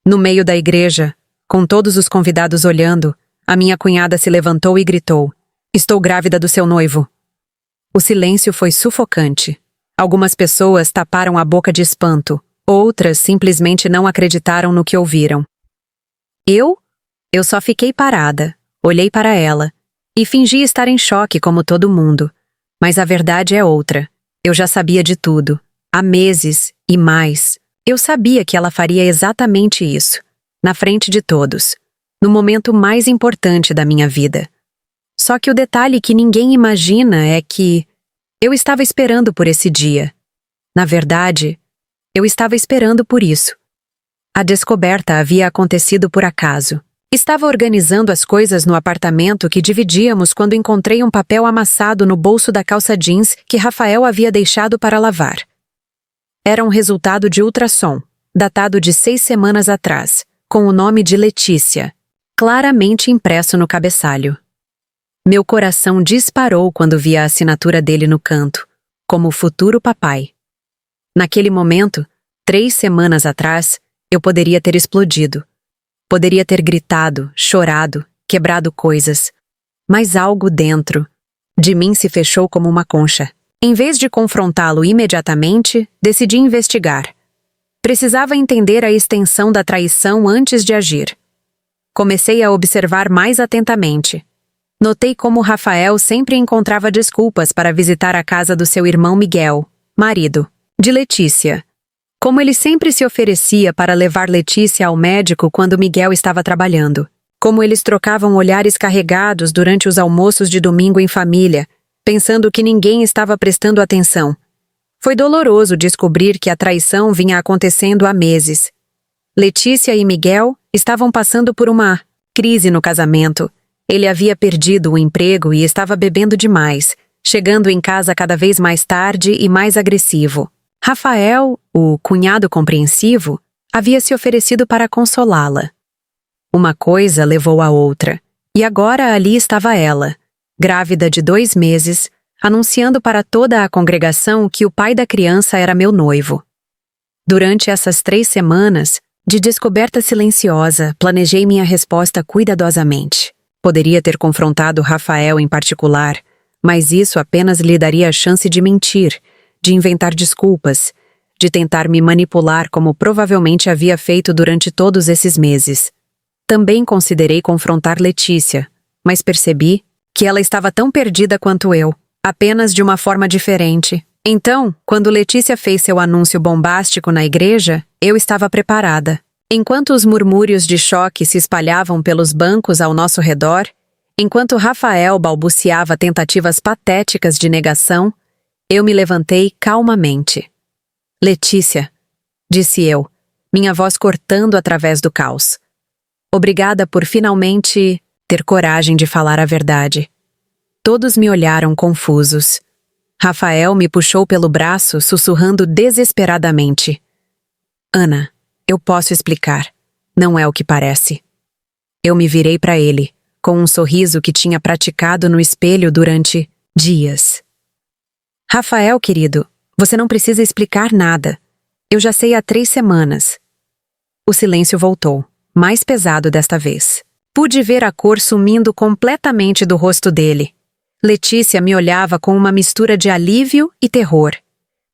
No meio da igreja, com todos os convidados olhando, a minha cunhada se levantou e gritou: "Estou grávida do seu noivo." O silêncio foi sufocante. Algumas pessoas taparam a boca de espanto, outras simplesmente não acreditaram no que ouviram. Eu só fiquei parada, olhei para ela e fingi estar em choque como todo mundo. Mas a verdade é outra. Eu já sabia de tudo, há meses e mais. Eu sabia que ela faria exatamente isso, na frente de todos, no momento mais importante da minha vida. Só que o detalhe que ninguém imagina é que eu estava esperando por esse dia. Na verdade, eu estava esperando por isso. A descoberta havia acontecido por acaso. Estava organizando as coisas no apartamento que dividíamos quando encontrei um papel amassado no bolso da calça jeans que Rafael havia deixado para lavar. Era um resultado de ultrassom, datado de 6 semanas atrás, com o nome de Letícia, claramente impresso no cabeçalho. Meu coração disparou quando vi a assinatura dele no canto, como futuro papai. Naquele momento, 3 semanas atrás, eu poderia ter explodido. Poderia ter gritado, chorado, quebrado coisas. Mas algo dentro de mim se fechou como uma concha. Em vez de confrontá-lo imediatamente, decidi investigar. Precisava entender a extensão da traição antes de agir. Comecei a observar mais atentamente. Notei como Rafael sempre encontrava desculpas para visitar a casa do seu irmão Miguel, marido de Letícia. Como ele sempre se oferecia para levar Letícia ao médico quando Miguel estava trabalhando. Como eles trocavam olhares carregados durante os almoços de domingo em família, pensando que ninguém estava prestando atenção. Foi doloroso descobrir que a traição vinha acontecendo há meses. Letícia e Miguel estavam passando por uma crise no casamento. Ele havia perdido o emprego e estava bebendo demais, chegando em casa cada vez mais tarde e mais agressivo. Rafael, o cunhado compreensivo, havia se oferecido para consolá-la. Uma coisa levou a outra, e agora ali estava ela, grávida de 2 meses, anunciando para toda a congregação que o pai da criança era meu noivo. Durante essas 3 semanas, de descoberta silenciosa, planejei minha resposta cuidadosamente. Poderia ter confrontado Rafael em particular, mas isso apenas lhe daria a chance de mentir, de inventar desculpas, de tentar me manipular como provavelmente havia feito durante todos esses meses. Também considerei confrontar Letícia, mas percebi que ela estava tão perdida quanto eu, apenas de uma forma diferente. Então, quando Letícia fez seu anúncio bombástico na igreja, eu estava preparada. Enquanto os murmúrios de choque se espalhavam pelos bancos ao nosso redor, enquanto Rafael balbuciava tentativas patéticas de negação, eu me levantei calmamente. "Letícia", disse eu, minha voz cortando através do caos. Obrigada por finalmente ter coragem de falar a verdade. Todos me olharam confusos. Rafael me puxou pelo braço, sussurrando desesperadamente: "Ana, eu posso explicar. Não é o que parece." Eu me virei para ele, com um sorriso que tinha praticado no espelho durante dias. "Rafael, querido, você não precisa explicar nada. Eu já sei há 3 semanas." O silêncio voltou, mais pesado desta vez. Pude ver a cor sumindo completamente do rosto dele. Letícia me olhava com uma mistura de alívio e terror.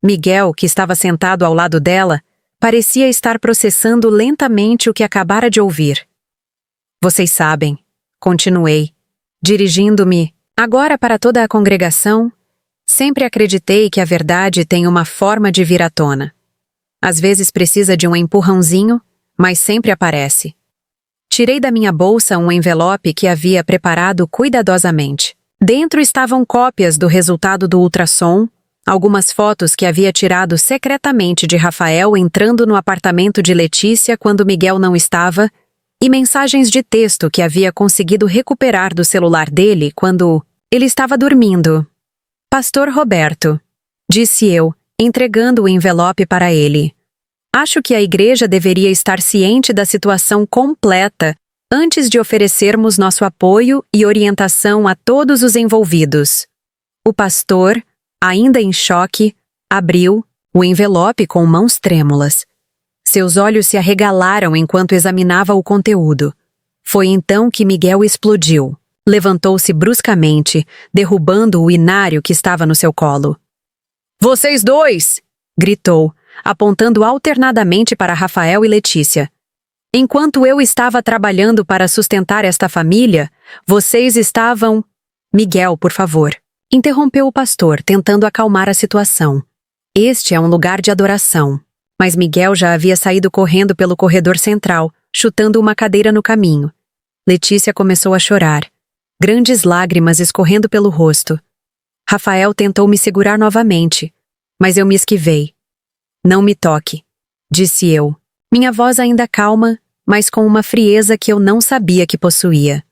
Miguel, que estava sentado ao lado dela, parecia estar processando lentamente o que acabara de ouvir. "Vocês sabem", continuei, dirigindo-me agora para toda a congregação. Sempre acreditei que a verdade tem uma forma de vir à tona. Às vezes precisa de um empurrãozinho, mas sempre aparece. Tirei da minha bolsa um envelope que havia preparado cuidadosamente. Dentro estavam cópias do resultado do ultrassom, algumas fotos que havia tirado secretamente de Rafael entrando no apartamento de Letícia quando Miguel não estava, e mensagens de texto que havia conseguido recuperar do celular dele quando ele estava dormindo. "Pastor Roberto", disse eu, entregando o envelope para ele. "Acho que a igreja deveria estar ciente da situação completa antes de oferecermos nosso apoio e orientação a todos os envolvidos." O pastor, ainda em choque, abriu o envelope com mãos trêmulas. Seus olhos se arregalaram enquanto examinava o conteúdo. Foi então que Miguel explodiu. Levantou-se bruscamente, derrubando o inário que estava no seu colo. "Vocês dois!" gritou, apontando alternadamente para Rafael e Letícia. "Enquanto eu estava trabalhando para sustentar esta família, vocês estavam..." "Miguel, por favor", interrompeu o pastor, tentando acalmar a situação. "Este é um lugar de adoração." Mas Miguel já havia saído correndo pelo corredor central, chutando uma cadeira no caminho. Letícia começou a chorar, grandes lágrimas escorrendo pelo rosto. Rafael tentou me segurar novamente, mas eu me esquivei. "Não me toque", disse eu, minha voz ainda calma, mas com uma frieza que eu não sabia que possuía.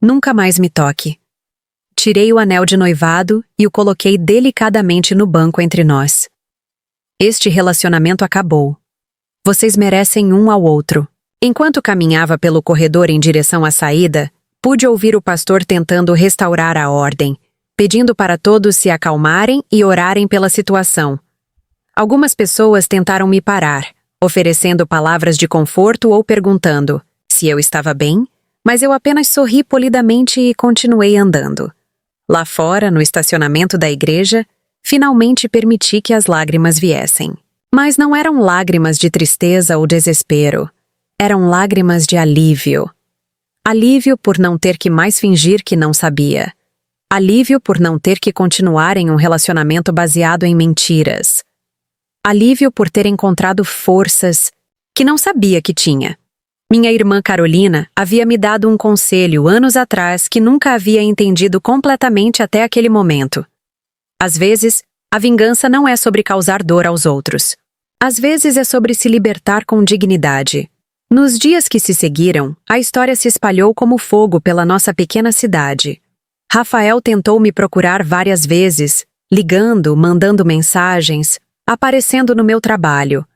"Nunca mais me toque." Tirei o anel de noivado e o coloquei delicadamente no banco entre nós. "Este relacionamento acabou. Vocês merecem um ao outro." Enquanto caminhava pelo corredor em direção à saída, pude ouvir o pastor tentando restaurar a ordem, pedindo para todos se acalmarem e orarem pela situação. Algumas pessoas tentaram me parar, oferecendo palavras de conforto ou perguntando se eu estava bem, mas eu apenas sorri polidamente e continuei andando. Lá fora, no estacionamento da igreja, finalmente permiti que as lágrimas viessem. Mas não eram lágrimas de tristeza ou desespero. Eram lágrimas de alívio. Alívio por não ter que mais fingir que não sabia. Alívio por não ter que continuar em um relacionamento baseado em mentiras. Alívio por ter encontrado forças que não sabia que tinha. Minha irmã Carolina havia me dado um conselho anos atrás que nunca havia entendido completamente até aquele momento. Às vezes, a vingança não é sobre causar dor aos outros. Às vezes é sobre se libertar com dignidade. Nos dias que se seguiram, a história se espalhou como fogo pela nossa pequena cidade. Rafael tentou me procurar várias vezes, ligando, mandando mensagens, aparecendo no meu trabalho.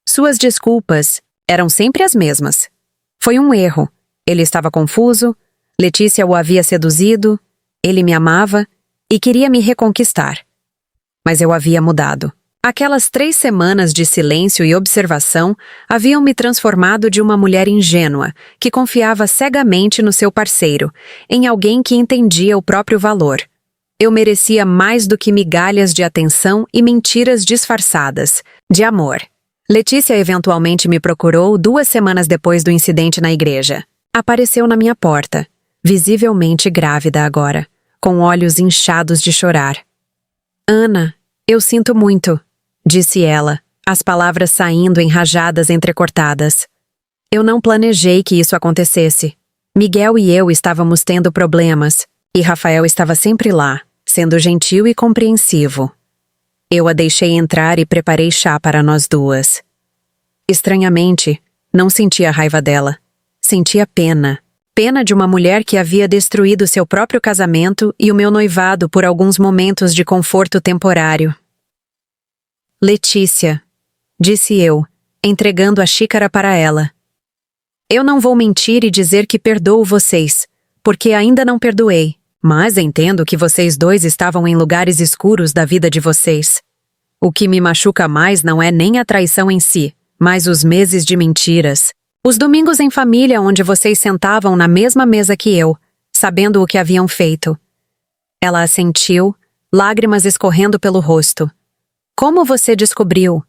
Suas desculpas eram sempre as mesmas. Foi um erro. Ele estava confuso, Letícia o havia seduzido, ele me amava e queria me reconquistar. Mas eu havia mudado. Aquelas 3 semanas de silêncio e observação haviam me transformado de uma mulher ingênua, que confiava cegamente no seu parceiro, em alguém que entendia o próprio valor. Eu merecia mais do que migalhas de atenção e mentiras disfarçadas, de amor. Letícia eventualmente me procurou 2 semanas depois do incidente na igreja. Apareceu na minha porta, visivelmente grávida agora, com olhos inchados de chorar. "Ana, eu sinto muito", disse ela, as palavras saindo em rajadas entrecortadas. "Eu não planejei que isso acontecesse. Miguel e eu estávamos tendo problemas, e Rafael estava sempre lá, sendo gentil e compreensivo. Eu a deixei entrar e preparei chá para nós duas." Estranhamente, não sentia raiva dela. Sentia pena. Pena de uma mulher que havia destruído seu próprio casamento e o meu noivado por alguns momentos de conforto temporário. "Letícia", disse eu, entregando a xícara para ela. "Eu não vou mentir e dizer que perdoo vocês, porque ainda não perdoei, mas entendo que vocês dois estavam em lugares escuros da vida de vocês. O que me machuca mais não é nem a traição em si, mas os meses de mentiras. Os domingos em família onde vocês sentavam na mesma mesa que eu, sabendo o que haviam feito." Ela assentiu, lágrimas escorrendo pelo rosto. "Como você descobriu?"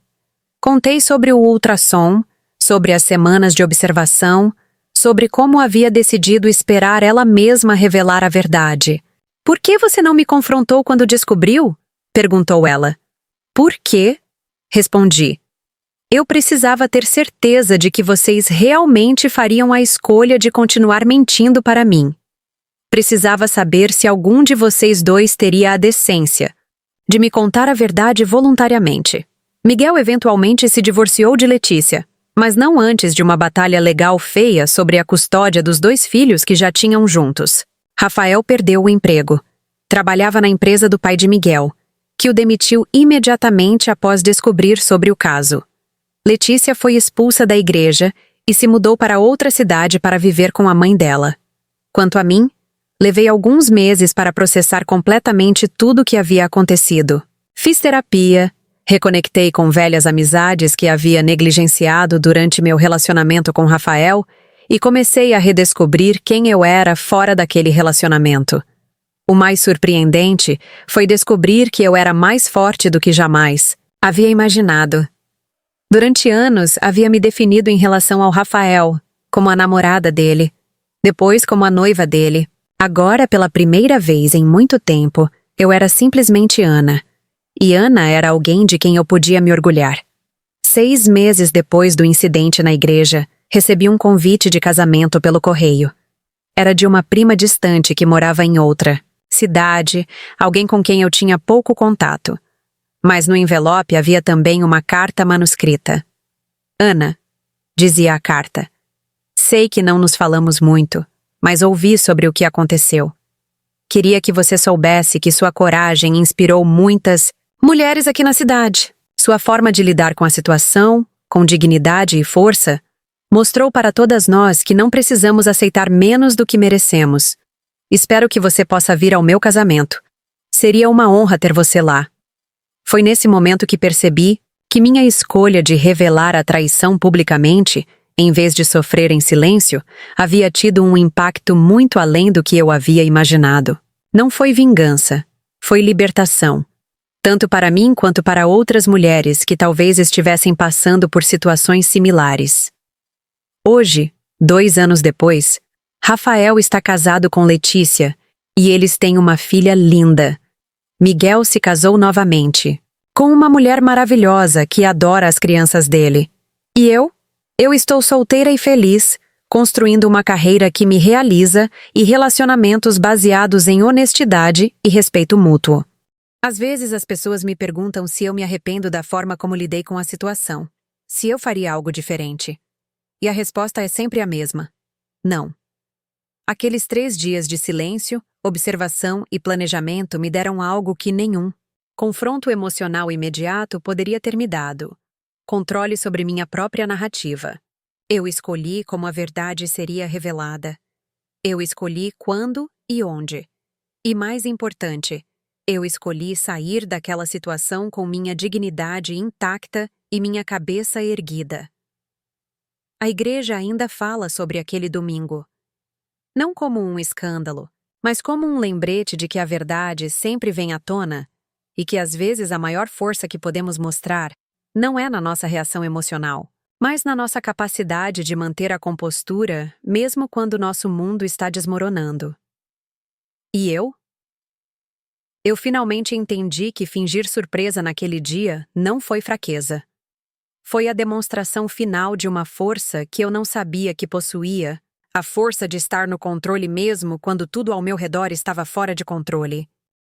Contei sobre o ultrassom, sobre as semanas de observação, sobre como havia decidido esperar ela mesma revelar a verdade. "Por que você não me confrontou quando descobriu?" perguntou ela. "Por quê?" respondi. "Eu precisava ter certeza de que vocês realmente fariam a escolha de continuar mentindo para mim. Precisava saber se algum de vocês dois teria a decência de me contar a verdade voluntariamente." Miguel eventualmente se divorciou de Letícia, mas não antes de uma batalha legal feia sobre a custódia dos 2 filhos que já tinham juntos. Rafael perdeu o emprego. Trabalhava na empresa do pai de Miguel, que o demitiu imediatamente após descobrir sobre o caso. Letícia foi expulsa da igreja e se mudou para outra cidade para viver com a mãe dela. Quanto a mim, levei alguns meses para processar completamente tudo o que havia acontecido. Fiz terapia, Reconectei com velhas amizades que havia negligenciado durante meu relacionamento com Rafael e comecei a redescobrir quem eu era fora daquele relacionamento. O mais surpreendente foi descobrir que eu era mais forte do que jamais havia imaginado. Durante anos, havia me definido em relação ao Rafael, como a namorada dele, depois como a noiva dele. Agora, pela primeira vez em muito tempo, eu era simplesmente Ana. E Ana era alguém de quem eu podia me orgulhar. 6 meses depois do incidente na igreja, recebi um convite de casamento pelo correio. Era de uma prima distante que morava em outra cidade, alguém com quem eu tinha pouco contato. Mas no envelope havia também uma carta manuscrita. Ana, dizia a carta, sei que não nos falamos muito, mas ouvi sobre o que aconteceu. Queria que você soubesse que sua coragem inspirou muitas mulheres aqui na cidade. Sua forma de lidar com a situação, com dignidade e força, mostrou para todas nós que não precisamos aceitar menos do que merecemos. Espero que você possa vir ao meu casamento. Seria uma honra ter você lá. Foi nesse momento que percebi que minha escolha de revelar a traição publicamente, em vez de sofrer em silêncio, havia tido um impacto muito além do que eu havia imaginado. Não foi vingança, foi libertação. Tanto para mim quanto para outras mulheres que talvez estivessem passando por situações similares. Hoje, 2 anos depois, Rafael está casado com Letícia e eles têm uma filha linda. Miguel se casou novamente, com uma mulher maravilhosa que adora as crianças dele. E eu? Eu estou solteira e feliz, construindo uma carreira que me realiza e relacionamentos baseados em honestidade e respeito mútuo. Às vezes as pessoas me perguntam se eu me arrependo da forma como lidei com a situação, se eu faria algo diferente. E a resposta é sempre a mesma: não. Aqueles 3 dias de silêncio, observação e planejamento me deram algo que nenhum confronto emocional imediato poderia ter me dado: controle sobre minha própria narrativa. Eu escolhi como a verdade seria revelada. Eu escolhi quando e onde. E mais importante, eu escolhi sair daquela situação com minha dignidade intacta e minha cabeça erguida. A igreja ainda fala sobre aquele domingo. Não como um escândalo, mas como um lembrete de que a verdade sempre vem à tona e que às vezes a maior força que podemos mostrar não é na nossa reação emocional, mas na nossa capacidade de manter a compostura mesmo quando nosso mundo está desmoronando. E eu? Eu finalmente entendi que fingir surpresa naquele dia não foi fraqueza. Foi a demonstração final de uma força que eu não sabia que possuía, a força de estar no controle mesmo quando tudo ao meu redor estava fora de controle.